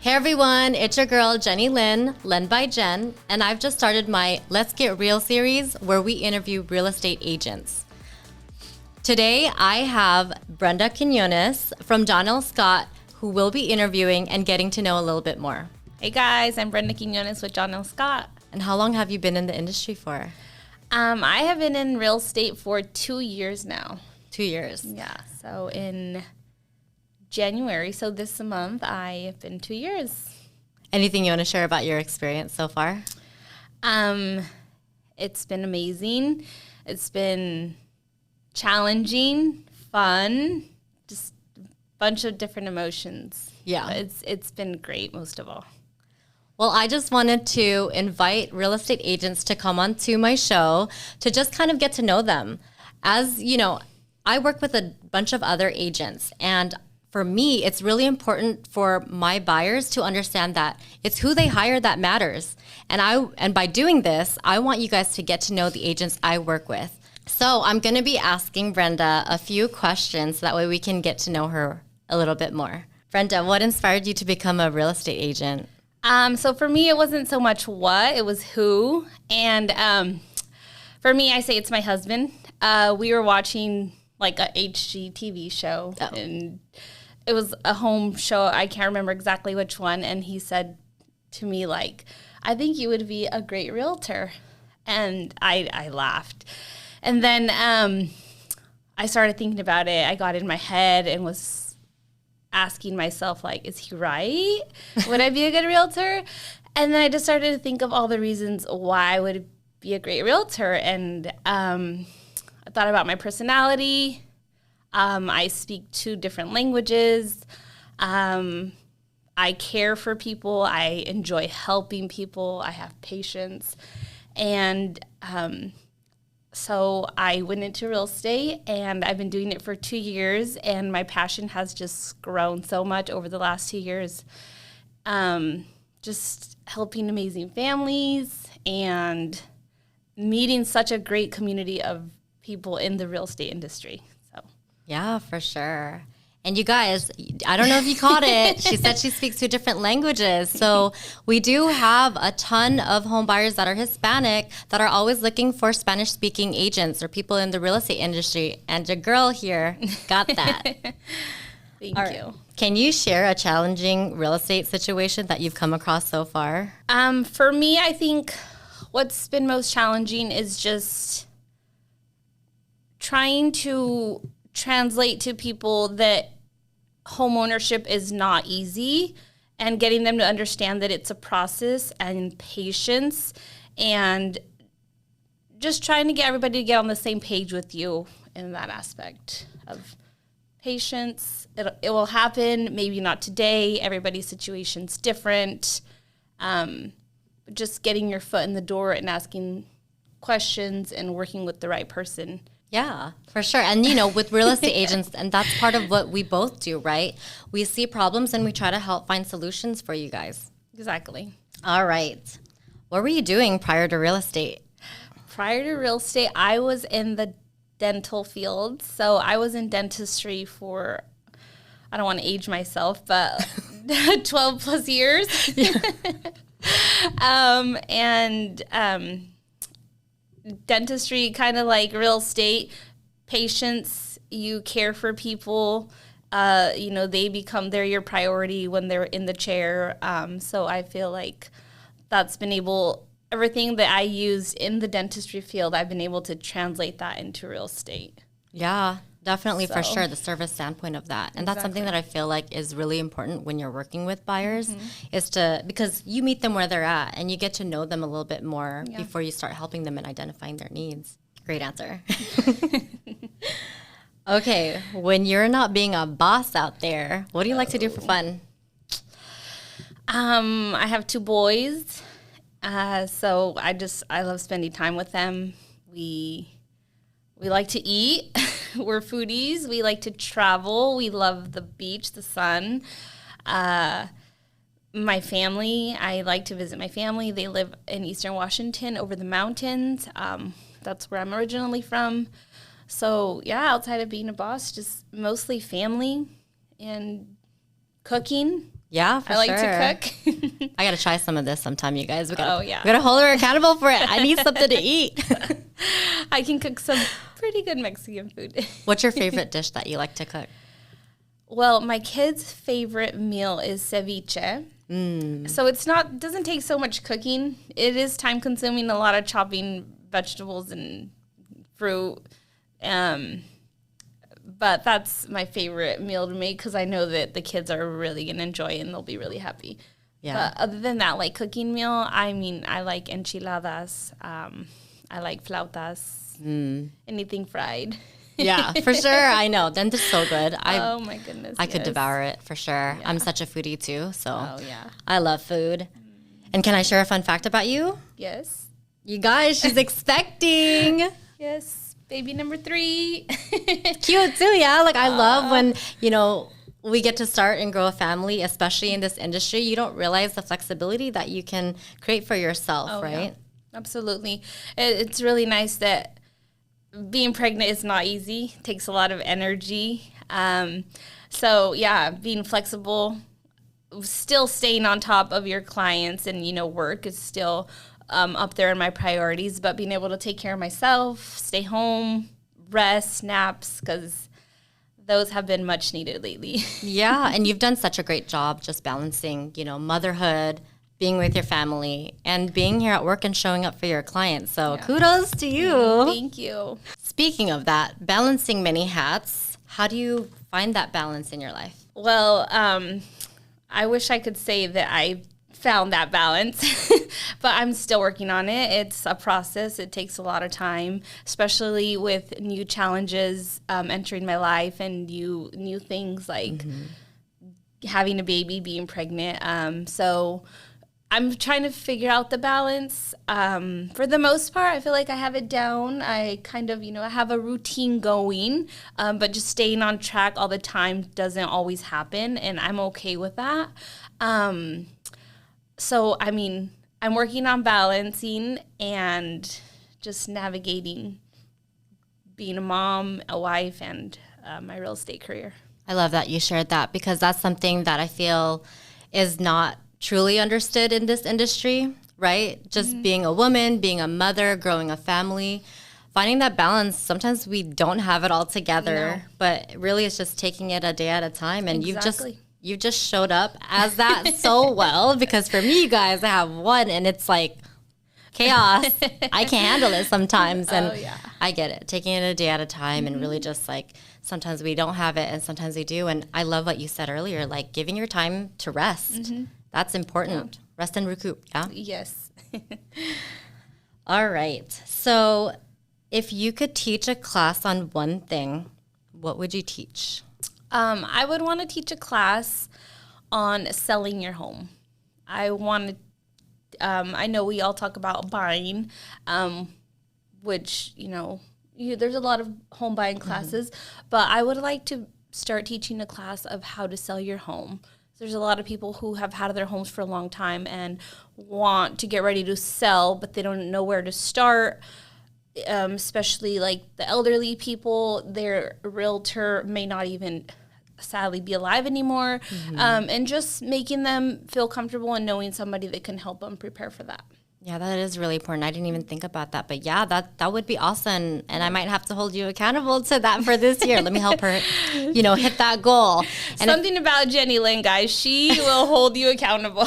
Hey everyone, it's your girl JennyLyn, Lyn by Jen, and I've just started my Let's Get Real series where we interview real estate agents. Today I have Brenda Quinones from John L. Scott, who will be interviewing and getting to know a little bit more. Hey guys, I'm Brenda Quinones with John L. Scott. And how long have you been in the industry for? I have been in real estate for 2 years now. 2 years. Yeah, so in January, so this month, I have been 2 years. Anything you want to share about your experience so far? It's been amazing. It's been challenging, fun, just a bunch of different emotions. Yeah. It's been great, most of all. Well, I just wanted to invite real estate agents to come onto my show to just kind of get to know them. As you know, I work with a bunch of other agents, and for me, it's really important for my buyers to understand that it's who they hire that matters. And by doing this, I want you guys to get to know the agents I work with. So I'm going to be asking Brenda a few questions so that way we can get to know her a little bit more. Brenda, what inspired you to become a real estate agent? So for me, it wasn't so much what, it was who. And for me, I say it's my husband. We were watching like a HGTV show, and it was a home show. I can't remember exactly which one. And he said to me, like, I think you would be a great realtor. And I laughed. And then I started thinking about it. I got in my head and was asking myself, like, is he right? Would I be a good realtor? And then I just started to think of all the reasons why I would be a great realtor. And I thought about my personality. I speak 2 different languages. I care for people. I enjoy helping people. I have patience. And so I went into real estate, and I've been doing it for 2 years, and my passion has just grown so much over the last 2 years. Just helping amazing families and meeting such a great community of people in the real estate industry. So Yeah, for sure. And you guys, I don't know if you caught it. She said she speaks 2 different languages. So we do have a ton of home buyers that are Hispanic that are always looking for Spanish-speaking agents or people in the real estate industry. And your girl here got that. Thank you. Can you share a challenging real estate situation that you've come across so far? For me, I think what's been most challenging is just trying to translate to people that home ownership is not easy, and getting them to understand that it's a process and patience, and just trying to get everybody to get on the same page with you in that aspect of patience. It will happen, maybe not today. Everybody's situation's different. But just getting your foot in the door and asking questions and working with the right person. Yeah, for sure. And, you know, with real estate agents, and that's part of what we both do, right? We see problems and we try to help find solutions for you guys. Exactly. All right. What were you doing prior to real estate? Prior to real estate, I was in the dental field. So I was in dentistry for, I don't want to age myself, but 12 plus years. Dentistry, kind of like real estate, patience, you care for people, they're your priority when they're in the chair. So I feel like that's been everything that I used in the dentistry field, I've been able to translate that into real estate. Yeah, definitely, for sure, the service standpoint of that. And that's something that I feel like is really important when you're working with buyers, because you meet them where they're at and you get to know them a little bit more before you start helping them and identifying their needs. Great answer. Okay, when you're not being a boss out there, what do you like to do for fun? I have 2 boys, so I love spending time with them. We like to eat. We're foodies. We like to travel. We love the beach, the sun. My family, I like to visit my family. They live in Eastern Washington over the mountains. That's where I'm originally from. So, outside of being a boss, just mostly family and cooking. Yeah, for I like sure. to cook. I got to try some of this sometime, you guys. We Oh, yeah. We got to hold her accountable for it. I need something to eat. I can cook some pretty good Mexican food. What's your favorite dish that you like to cook? Well, my kid's favorite meal is ceviche. So doesn't take so much cooking. It is time consuming, a lot of chopping vegetables and fruit. But that's my favorite meal to make because I know that the kids are really going to enjoy it and they'll be really happy. Yeah. But other than that, like cooking meal, I mean, I like enchiladas. I like flautas. Anything fried. Yeah, for sure. I know. Then they're so good. Oh my goodness. I could yes. devour it for sure. Yeah. I'm such a foodie too, so Oh yeah. I love food. And can I share a fun fact about you? Yes. You guys, she's expecting. Yes. Baby number 3. Cute too, yeah. Like I love when, we get to start and grow a family, especially in this industry. You don't realize the flexibility that you can create for yourself, right? Yeah. Absolutely. It's really nice that being pregnant is not easy. It takes a lot of energy. So yeah, being flexible, still staying on top of your clients and, work is still up there in my priorities, but being able to take care of myself, stay home, rest, naps, because those have been much needed lately. Yeah, and you've done such a great job just balancing, motherhood, being with your family, and being here at work and showing up for your clients. So kudos to you. Thank you. Speaking of that, balancing many hats, how do you find that balance in your life? Well, I wish I could say that I found that balance, but I'm still working on it. It's a process. It takes a lot of time, especially with new challenges entering my life and new things like having a baby, being pregnant. So I'm trying to figure out the balance. For the most part, I feel like I have it down. I kind of, I have a routine going, but just staying on track all the time doesn't always happen, and I'm okay with that. So, I mean, I'm working on balancing and just navigating being a mom, a wife, and my real estate career. I love that you shared that because that's something that I feel is not truly understood in this industry, right? Just being a woman, being a mother, growing a family, finding that balance. Sometimes we don't have it all together, but really it's just taking it a day at a time. And you just showed up as that so well because for me, you guys, I have one and it's like chaos. I can't handle it sometimes. And I get it. Taking it a day at a time and really just like sometimes we don't have it and sometimes we do. And I love what you said earlier, like giving your time to rest. That's important. Yeah. Rest and recoup. Yeah. Yes. All right. So if you could teach a class on one thing, what would you teach? I would want to teach a class on selling your home. I know we all talk about buying, which, there's a lot of home buying classes, but I would like to start teaching a class of how to sell your home. There's a lot of people who have had their homes for a long time and want to get ready to sell, but they don't know where to start. Especially like the elderly people, their realtor may not even sadly be alive anymore, and just making them feel comfortable and knowing somebody that can help them prepare for that. Yeah, that is really important. I didn't even think about that. But yeah, that would be awesome. And I might have to hold you accountable to that for this year. Let me help her, hit that goal. And something about JennyLyn, guys. She will hold you accountable.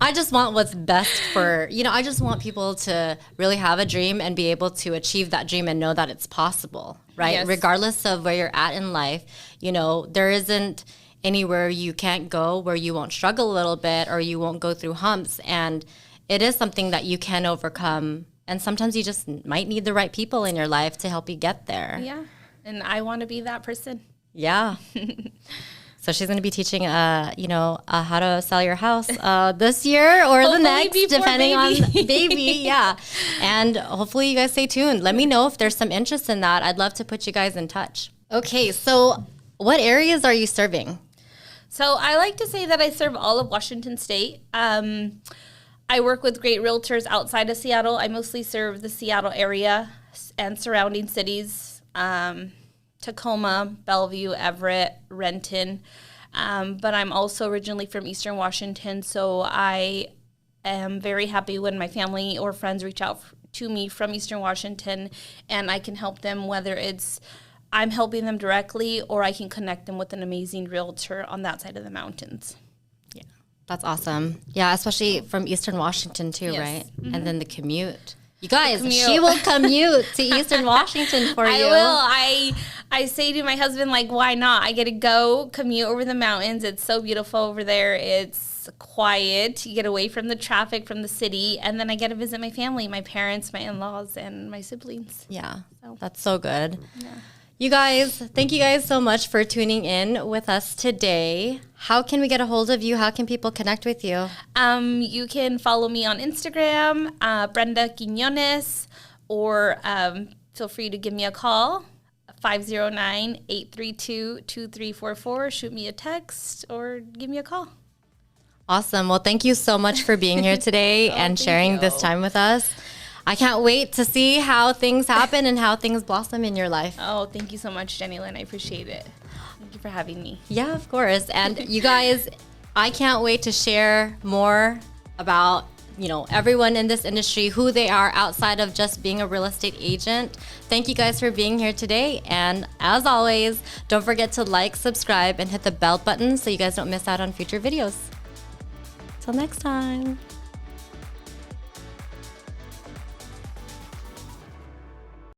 I just want what's best for, I just want people to really have a dream and be able to achieve that dream and know that it's possible, right? Yes. Regardless of where you're at in life, there isn't anywhere you can't go where you won't struggle a little bit or you won't go through humps. And it is something that you can overcome. And sometimes you just might need the right people in your life to help you get there. Yeah. And I want to be that person. Yeah. So she's going to be teaching, how to sell your house this year or hopefully the next, depending on baby. Yeah. And hopefully you guys stay tuned. Let me know if there's some interest in that. I'd love to put you guys in touch. Okay. So what areas are you serving? So I like to say that I serve all of Washington State. I work with great realtors outside of Seattle. I mostly serve the Seattle area and surrounding cities, Tacoma, Bellevue, Everett, Renton. But I'm also originally from Eastern Washington, so I am very happy when my family or friends reach out to me from Eastern Washington, and I can help them, whether it's I'm helping them directly or I can connect them with an amazing realtor on that side of the mountains. Yeah, that's awesome. Yeah, especially from Eastern Washington too, Yes. right? Mm-hmm. And then the commute. You guys, commute. she will commute to Eastern Washington for I you. will. I say to my husband, like, why not? I get to go commute over the mountains. It's so beautiful over there. It's quiet. You get away from the traffic from the city. And then I get to visit my family, my parents, my in-laws, and my siblings. Yeah, So. that's so good. Yeah. You guys, thank you guys so much for tuning in with us today. How can we get a hold of you? How can people connect with you? You can follow me on Instagram, Brenda Quinones, or feel free to give me a call, 509-832-2344. Shoot me a text or give me a call. Awesome. Well, thank you so much for being here today and sharing this time with us. I can't wait to see how things happen and how things blossom in your life. Oh, thank you so much, JennyLyn. I appreciate it. Thank you for having me. Yeah, of course. And you guys, I can't wait to share more about, everyone in this industry, who they are outside of just being a real estate agent. Thank you guys for being here today. And as always, don't forget to like, subscribe, and hit the bell button so you guys don't miss out on future videos. Till next time.